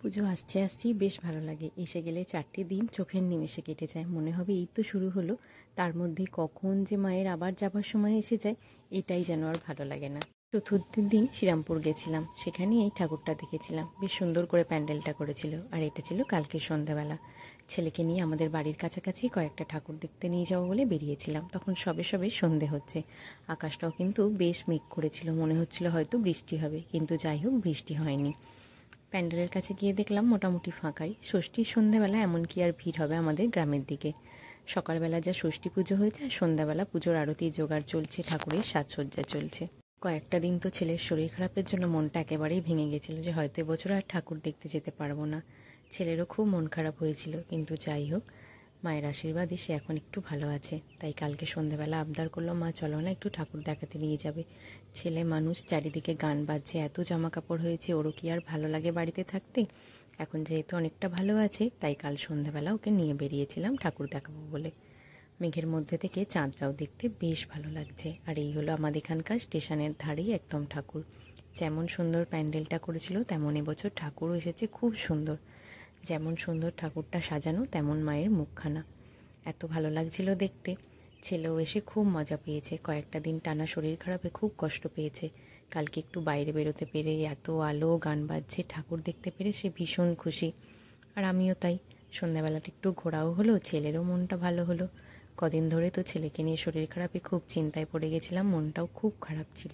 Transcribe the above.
পুজো আসছে আসছেই বেশ ভালো লাগে। এসে গেলে 4টে দিন চোখের নিমেষে কেটে যায়। মনে হবে এই তো শুরু হলো, তার মধ্যে কখন যে মায়ের আবার যাবার সময় এসে যায় এটাই যেন আর ভালো লাগে না। চতুর্থ দিন শ্রীরামপুর গেছিলাম, সেখানে এই ঠাকুরটা দেখেছিলাম। বেশ সুন্দর করে প্যান্ডেলটা করেছিল, আর এটা ছিল কালকের সন্ধ্যাবেলা। ছেলেকে নিয়ে আমাদের বাড়ির কাছাকাছি কয়েকটা ঠাকুর দেখতে নিয়ে যাবো বলে বেরিয়েছিলাম। তখন সবে সবে সন্ধে হচ্ছে, আকাশটাও কিন্তু বেশ মেঘ করেছিল, মনে হচ্ছিল হয়তো বৃষ্টি হবে, কিন্তু যাই হোক বৃষ্টি হয়নি। প্যান্ডেলের কাছে গিয়ে দেখলাম মোটামুটি ফাঁকাই। ষষ্ঠীর সন্ধ্যাবেলা এমন কি আর ভিড় হবে আমাদের গ্রামের দিকে। সকালবেলা যা ষষ্ঠী পুজো হয়েছে, আর সন্ধ্যাবেলা পুজোর আরতির জোগাড় চলছে, ঠাকুরের সাজসজ্জা চলছে। কয়েকটা দিন তো ছেলের শরীর খারাপের জন্য মনটা একেবারেই ভেঙে গেছিল যে হয়তো এবছর আর ঠাকুর দেখতে যেতে পারবো না। ছেলেরও খুব মন খারাপ হয়েছিল, কিন্তু যাই হোক মায়ের আশীর্বাদে সে এখন একটু ভালো আছে। তাই কালকে সন্ধ্যাবেলা আবদার করলো, মা চলো না একটু ঠাকুর দেখাতে নিয়ে যাবে। ছেলে মানুষ, চারিদিকে গান বাজছে, এত জামা কাপড় হয়েছে, ওরও কি আর ভালো লাগে বাড়িতে থাকতে। এখন যেহেতু অনেকটা ভালো আছে, তাই কাল সন্ধ্যাবেলা ওকে নিয়ে বেরিয়েছিলাম ঠাকুর দেখাবো বলে। মেঘের মধ্যে থেকে চাঁদটাও দেখতে বেশ ভালো লাগছে। আর এই হলো আমাদের এখানকার স্টেশনের ধারেই একদম ঠাকুর। যেমন সুন্দর প্যান্ডেলটা করেছিল, তেমন এবছর ঠাকুরও এসেছে খুব সুন্দর। যেমন সুন্দর ঠাকুরটা সাজানো, তেমন মায়ের মুখখানা। এত ভালো লাগছিল দেখতে। ছেলেও এসে খুব মজা পেয়েছে। কয়েকটা দিন টানা শরীর খারাপে খুব কষ্ট পেয়েছে। কালকে একটু বাইরে বেরোতে পেরে, এত আলো, গান বাজছে, ঠাকুর দেখতে পেরে সে ভীষণ খুশি। আর আমিও তাই। সন্ধ্যাবেলাটা একটু ঘোরাও হলো, ছেলেরও মনটা ভালো হলো। কদিন ধরে তো ছেলেকে নিয়ে শরীর খারাপে খুব চিন্তায় পড়ে গেছিলাম, মনটাও খুব খারাপ ছিল।